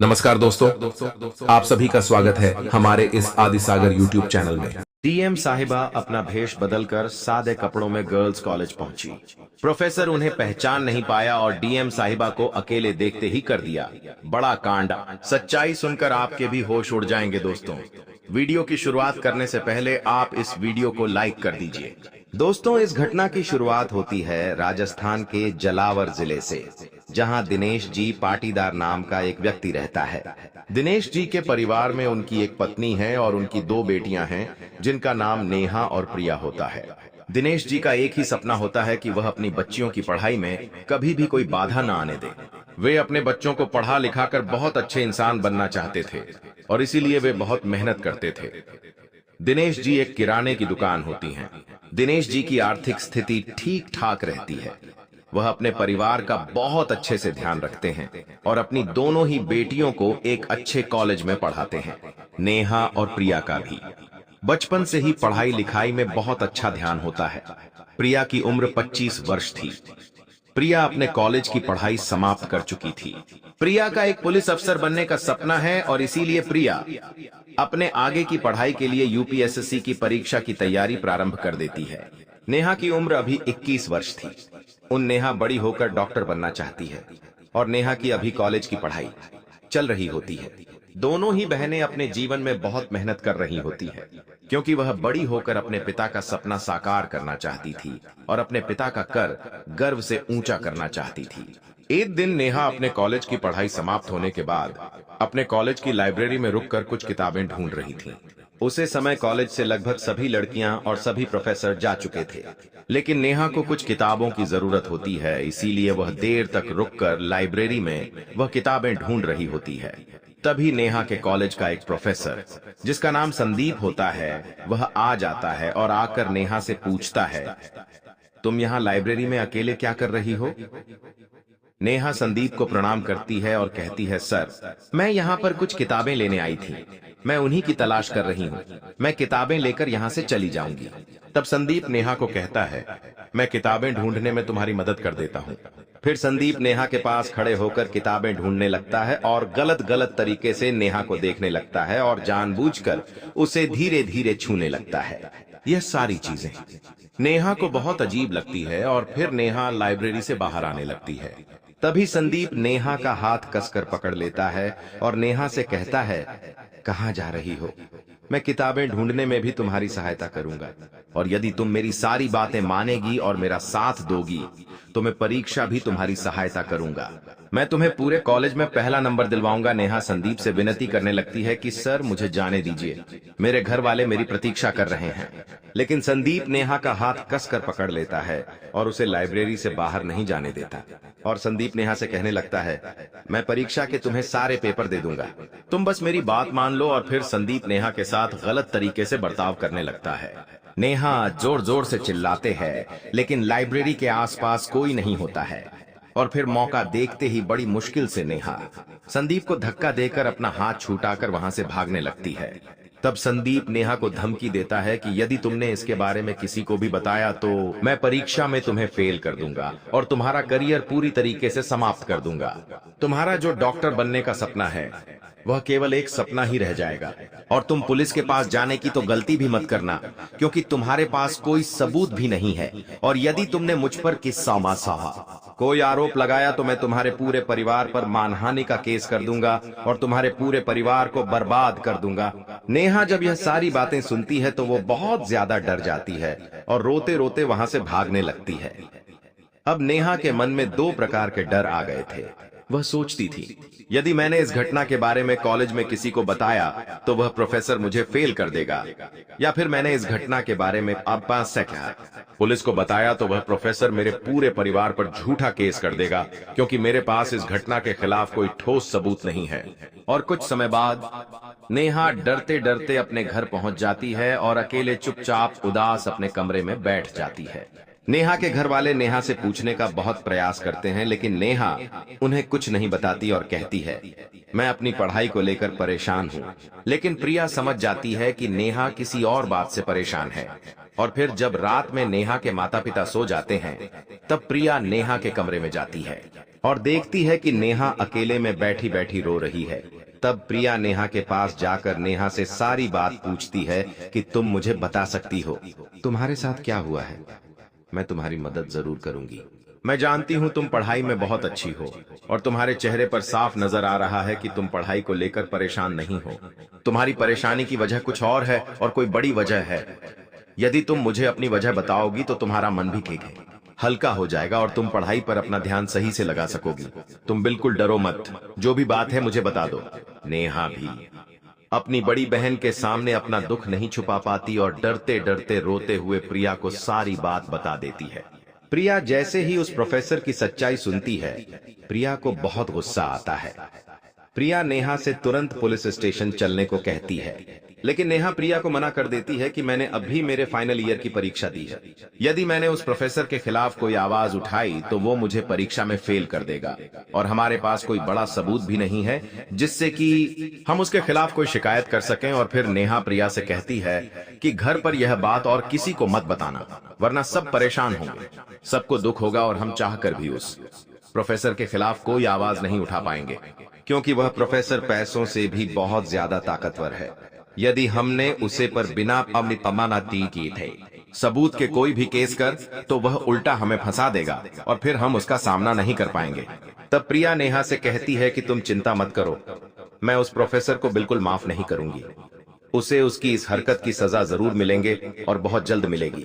नमस्कार दोस्तों, आप सभी का स्वागत है हमारे इस आदि सागर यूट्यूब चैनल में। डीएम साहिबा अपना भेष बदलकर सादे कपड़ों में गर्ल्स कॉलेज पहुंची। प्रोफेसर उन्हें पहचान नहीं पाया और डीएम साहिबा को अकेले देखते ही कर दिया बड़ा कांड। सच्चाई सुनकर आपके भी होश उड़ जाएंगे दोस्तों। वीडियो की शुरुआत करने से पहले आप इस वीडियो को लाइक कर दीजिए। दोस्तों, इस घटना की शुरुआत होती है राजस्थान के जलावर जिले से, जहां दिनेश जी पाटीदार नाम का एक व्यक्ति रहता है। दिनेश जी के परिवार में उनकी एक पत्नी है और उनकी दो बेटियां हैं, जिनका नाम नेहा और प्रिया होता है। दिनेश जी का एक ही सपना होता है कि वह अपनी बच्चियों की पढ़ाई में कभी भी कोई बाधा न आने दे। वे अपने बच्चों को पढ़ा लिखाकर बहुत अच्छे इंसान बनना चाहते थे और इसीलिए वे बहुत मेहनत करते थे। दिनेश जी एक किराने की दुकान होती है। दिनेश जी की आर्थिक स्थिति ठीक ठाक रहती है। वह अपने परिवार का बहुत अच्छे से ध्यान रखते हैं और अपनी दोनों ही बेटियों को एक अच्छे कॉलेज में पढ़ाते हैं, नेहा और प्रिया का भी। बचपन से ही पढ़ाई लिखाई में बहुत अच्छा ध्यान होता है। प्रिया की उम्र 25 वर्ष थी। प्रिया अपने कॉलेज की पढ़ाई समाप्त कर चुकी थी। प्रिया का एक पुलिस अफसर बनने का सपना है और इसीलिए प्रिया अपने आगे की पढ़ाई के लिए यूपीएससी की परीक्षा की तैयारी प्रारंभ कर देती है। नेहा की उम्र अभी 21 वर्ष थी। नेहा बड़ी होकर डॉक्टर बनना चाहती है और नेहा की अभी कॉलेज की पढ़ाई चल रही होती है। दोनों ही बहनें अपने जीवन में बहुत मेहनत कर रही होती है, क्योंकि वह बड़ी होकर अपने पिता का सपना साकार करना चाहती थी और अपने पिता का कर गर्व से ऊंचा करना चाहती थी। एक दिन नेहा अपने कॉलेज की पढ़ाई समाप्त होने के बाद अपने कॉलेज की लाइब्रेरी में रुककर कुछ किताबें ढूंढ रही थी। उसे समय कॉलेज से लगभग सभी लड़कियां और सभी प्रोफेसर जा चुके थे, लेकिन नेहा को कुछ किताबों की जरूरत होती है, इसीलिए वह देर तक रुककर लाइब्रेरी में वह किताबें ढूंढ रही होती है। तभी नेहा के कॉलेज का एक प्रोफेसर, जिसका नाम संदीप होता है, वह आ जाता है और आकर नेहा से पूछता है, तुम यहाँ लाइब्रेरी में अकेले क्या कर रही हो? नेहा संदीप को प्रणाम करती है और कहती है, सर, मैं यहाँ पर कुछ किताबें लेने आई थी। मैं उन्हीं की तलाश कर रही हूँ। मैं किताबें लेकर यहाँ से चली जाऊंगी। तब संदीप नेहा को कहता है, मैं किताबें ढूंढने में तुम्हारी मदद कर देता हूँ। फिर संदीप नेहा के पास खड़े होकर किताबें ढूंढने लगता है और गलत गलत तरीके से नेहा को देखने लगता है और जानबूझकर उसे धीरे धीरे छूने लगता है। यह सारी चीजें नेहा को बहुत अजीब लगती है और फिर नेहा लाइब्रेरी से बाहर आने लगती है। तभी संदीप नेहा का हाथ कसकर पकड़ लेता है और नेहा से कहता है, कहाँ जा रही हो? मैं किताबें ढूंढने में भी तुम्हारी सहायता करूंगा और यदि तुम मेरी सारी बातें मानेगी और मेरा साथ दोगी तो मैं परीक्षा भी तुम्हारी सहायता करूंगा। मैं तुम्हें पूरे कॉलेज में पहला नंबर दिलवाऊंगा। नेहा संदीप से विनती करने लगती है कि सर, मुझे जाने दीजिए, मेरे घर वाले मेरी प्रतीक्षा कर रहे हैं। लेकिन संदीप नेहा का हाथ कसकर पकड़ लेता है और उसे लाइब्रेरी से बाहर नहीं जाने देता और संदीप नेहा से कहने लगता है, मैं परीक्षा के तुम्हें सारे पेपर दे दूंगा, तुम बस मेरी बात मान लो। और फिर संदीप नेहा के साथ गलत तरीके से बर्ताव करने लगता है। नेहा जोर जोर से चिल्लाते हैं, लेकिन लाइब्रेरी के आसपास कोई नहीं होता है और फिर मौका देखते ही बड़ी मुश्किल से नेहा संदीप को धक्का देकर अपना हाथ छूटाकर वहां से भागने लगती है। तब संदीप नेहा को धमकी देता है कि यदि तुमने इसके बारे में किसी को भी बताया तो मैं परीक्षा में तुम्हें फेल कर दूंगा और तुम्हारा करियर पूरी तरीके से समाप्त कर दूंगा। तुम्हारा जो डॉक्टर बनने का सपना है वह केवल एक सपना ही रह जाएगा और तुम पुलिस के पास जाने की तो गलती भी मत करना, क्योंकि तुम्हारे पास कोई सबूत भी नहीं है और यदि तुमने मुझ पर किस्सा कोई आरोप लगाया तो मैं तुम्हारे पूरे परिवार पर मानहानि का केस कर दूंगा और तुम्हारे पूरे परिवार को बर्बाद कर दूंगा। नेहा जब यह सारी बातें सुनती है तो वो बहुत ज्यादा डर जाती है और रोते रोते वहां से भागने लगती है। अब नेहा के मन में दो प्रकार के डर आ गए थे। वह सोचती थी, यदि मैंने इस घटना के बारे में कॉलेज में किसी को बताया तो वह प्रोफेसर मुझे फेल कर देगा, या फिर मैंने इस घटना के बारे में पुलिस को बताया तो वह प्रोफेसर मेरे पूरे परिवार पर झूठा केस कर देगा, क्योंकि मेरे पास इस घटना के खिलाफ कोई ठोस सबूत नहीं है। और कुछ समय बाद नेहा डरते डरते अपने घर पहुंच जाती है और अकेले चुपचाप उदास अपने कमरे में बैठ जाती है। नेहा के घर वाले नेहा से पूछने का बहुत प्रयास करते हैं, लेकिन नेहा उन्हें कुछ नहीं बताती और कहती है, मैं अपनी पढ़ाई को लेकर परेशान हूँ। लेकिन प्रिया समझ जाती है कि नेहा किसी और बात से परेशान है और फिर जब रात में नेहा के माता पिता सो जाते हैं तब प्रिया नेहा के कमरे में जाती है और देखती है कि नेहा अकेले में बैठी बैठी रो रही है। तब प्रिया नेहा के पास जाकर नेहा से सारी बात पूछती है कि तुम मुझे बता सकती हो तुम्हारे साथ क्या हुआ है। मैं तुम्हारी मदद जरूर करूंगी। मैं जानती हूँ तुम पढ़ाई में बहुत अच्छी हो और तुम्हारे चेहरे पर साफ नजर आ रहा है कि तुम पढ़ाई को लेकर परेशान नहीं हो। तुम्हारी परेशानी की वजह कुछ और है और कोई बड़ी वजह है। यदि तुम मुझे अपनी वजह बताओगी तो तुम्हारा मन भी हल्का हो जाएगा और तुम पढ़ाई पर अपना ध्यान सही से लगा सकोगी। तुम बिल्कुल डरो मत, जो भी बात है मुझे बता दो। नेहा भी अपनी बड़ी बहन के सामने अपना दुख नहीं छुपा पाती और डरते डरते रोते हुए प्रिया को सारी बात बता देती है। प्रिया जैसे ही उस प्रोफेसर की सच्चाई सुनती है, प्रिया को बहुत गुस्सा आता है। प्रिया नेहा से तुरंत पुलिस स्टेशन चलने को कहती है, लेकिन नेहा प्रिया को मना कर देती है कि मैंने अभी मेरे फाइनल ईयर की परीक्षा दी है। यदि मैंने उस प्रोफेसर के खिलाफ कोई आवाज उठाई तो वो मुझे परीक्षा में फेल कर देगा और हमारे पास कोई बड़ा सबूत भी नहीं है जिससे कि हम उसके खिलाफ कोई शिकायत कर सकें। और फिर नेहा प्रिया से कहती है कि घर पर यह बात और किसी को मत बताना, वरना सब परेशान होंगे, सबको दुख होगा और हम चाहकर भी उस प्रोफेसर के खिलाफ कोई आवाज नहीं उठा पाएंगे, क्योंकि वह प्रोफेसर पैसों से भी बहुत ज्यादा ताकतवर है। यदि हमने उसे पर बिना अपनी अमानती की थे सबूत के कोई भी केस कर तो वह उल्टा हमें फंसा देगा और फिर हम उसका सामना नहीं कर पाएंगे। तब प्रिया नेहा से कहती है कि तुम चिंता मत करो, मैं उस प्रोफेसर को बिल्कुल माफ नहीं करूंगी। उसे उसकी इस हरकत की सजा जरूर मिलेंगे और बहुत जल्द मिलेगी।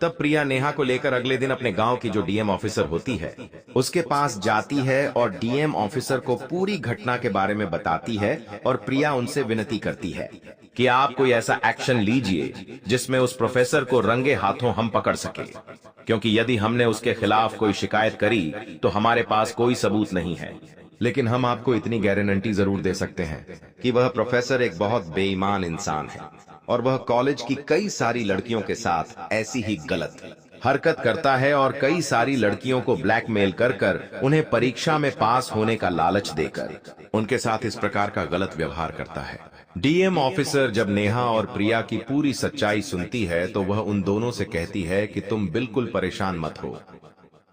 तब प्रिया नेहा को लेकर अगले दिन अपने गांव की जो डीएम ऑफिसर होती है उसके पास जाती है और डीएम ऑफिसर को पूरी घटना के बारे में बताती है। और प्रिया उनसे विनती करती है कि आप कोई ऐसा एक्शन लीजिए जिसमें उस प्रोफेसर को रंगे हाथों हम पकड़ सके, क्योंकि यदि हमने उसके खिलाफ कोई शिकायत करी तो हमारे पास कोई सबूत नहीं है। लेकिन हम आपको इतनी गारंटी जरूर दे सकते हैं कि वह प्रोफेसर एक बहुत बेईमान इंसान है और वह कॉलेज की कई सारी लड़कियों के साथ ऐसी ही गलत हरकत करता है और कई सारी लड़कियों को ब्लैकमेल कर कर उन्हें परीक्षा में पास होने का लालच देकर उनके साथ इस प्रकार का गलत व्यवहार करता है। डीएम ऑफिसर जब नेहा और प्रिया की पूरी सच्चाई सुनती है तो वह उन दोनों से कहती है कि तुम बिल्कुल परेशान मत हो,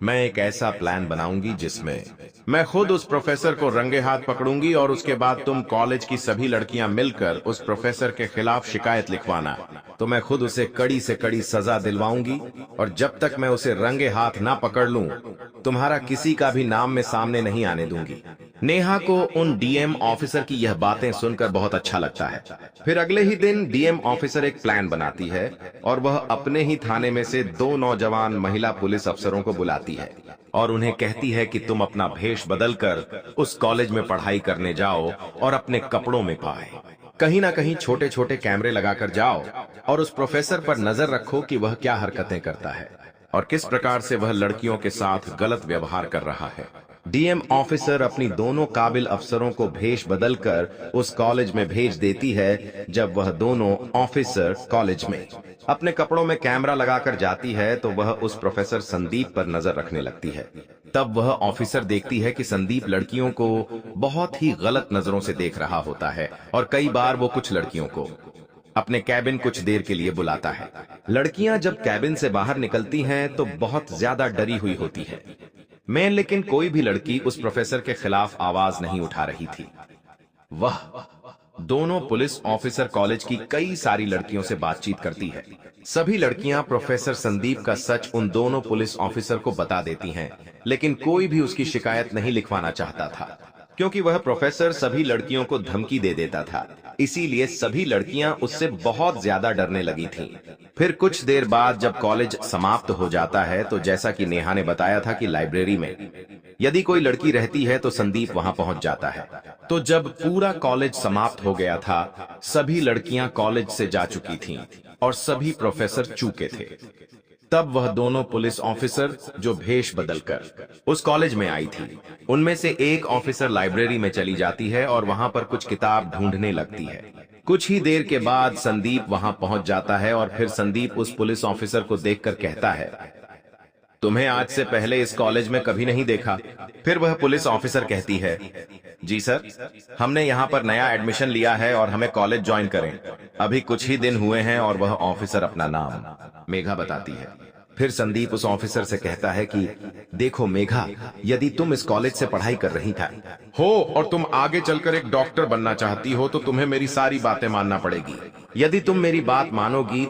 मैं एक ऐसा प्लान बनाऊंगी जिसमें मैं खुद उस प्रोफेसर को रंगे हाथ पकड़ूंगी और उसके बाद तुम कॉलेज की सभी लड़कियां मिलकर उस प्रोफेसर के खिलाफ शिकायत लिखवाना। तो मैं खुद उसे कड़ी से कड़ी सजा दिलवाऊंगी और जब तक मैं उसे रंगे हाथ ना पकड़ लूं तुम्हारा किसी का भी नाम मैं सामने नहीं आने दूंगी। नेहा को उन डीएम ऑफिसर की यह बातें सुनकर बहुत अच्छा लगता है। फिर अगले ही दिन डीएम ऑफिसर एक प्लान बनाती है और वह अपने ही थाने में से 2 नौजवान महिला पुलिस अफसरों को बुलाती है और उन्हें कहती है कि तुम अपना भेष बदलकर उस कॉलेज में पढ़ाई करने जाओ और अपने कपड़ों में पाए कहीं ना कहीं छोटे छोटे कैमरे लगाकर जाओ और उस प्रोफेसर पर नजर रखो कि वह क्या हरकतें करता है और किस प्रकार से वह लड़कियों के साथ गलत व्यवहार कर रहा है। डीएम ऑफिसर अपनी दोनों काबिल अफसरों को भेष बदलकर उस कॉलेज में भेज देती है। जब वह दोनों ऑफिसर कॉलेज में अपने कपड़ों में कैमरा लगाकर जाती है तो वह उस प्रोफेसर संदीप पर नजर रखने लगती है। तब वह ऑफिसर देखती है कि संदीप लड़कियों को बहुत ही गलत नजरों से देख रहा होता है और कई बार वो कुछ लड़कियों को अपने कैबिन कुछ देर के लिए बुलाता है। लड़कियां जब कैबिन से बाहर निकलती हैं तो बहुत ज्यादा डरी हुई होती है। मैं लेकिन कोई भी लड़की उस प्रोफेसर के खिलाफ आवाज नहीं उठा रही थी। वह दोनों पुलिस ऑफिसर कॉलेज की कई सारी लड़कियों से बातचीत करती है। सभी लड़कियां प्रोफेसर संदीप का सच उन दोनों पुलिस ऑफिसर को बता देती हैं, लेकिन कोई भी उसकी शिकायत नहीं लिखवाना चाहता था क्योंकि वह प्रोफेसर सभी लड़कियों को धमकी दे देता था। इसीलिए सभी लड़कियां उससे बहुत ज्यादा डरने लगी थीं। फिर कुछ देर बाद जब कॉलेज समाप्त हो जाता है तो जैसा कि नेहा ने बताया था कि लाइब्रेरी में यदि कोई लड़की रहती है तो संदीप वहां पहुंच जाता है। तो जब पूरा कॉलेज समाप्त हो गया था, सभी लड़कियां कॉलेज से जा चुकी थीं और सभी प्रोफेसर चूके थे। तब वह दोनों पुलिस ऑफिसर जो भेष बदलकर उस कॉलेज में आई थी, उनमें से एक ऑफिसर लाइब्रेरी में चली जाती है और वहां पर कुछ किताब ढूंढने लगती है। कुछ ही देर के बाद संदीप वहां पहुंच जाता है और फिर संदीप उस पुलिस ऑफिसर को देखकर कहता है, तुम्हें आज से पहले इस कॉलेज में कभी नहीं देखा। फिर वह पुलिस ऑफिसर कहती है, जी सर, हमने यहाँ पर नया एडमिशन लिया है और हमें कॉलेज ज्वाइन करें। अभी कुछ ही दिन हुए हैं। और वह ऑफिसर अपना नाम मेघा बताती है। फिर संदीप उस ऑफिसर से कहता है कि देखो मेघा, यदि तुम इस कॉलेज से पढ़ाई कर रही था हो और तुम आगे चलकर एक डॉक्टर बनना चाहती हो तो तुम्हें मेरी सारी बातें मानना पड़ेगी। यदि तुम मेरी बात मानोगी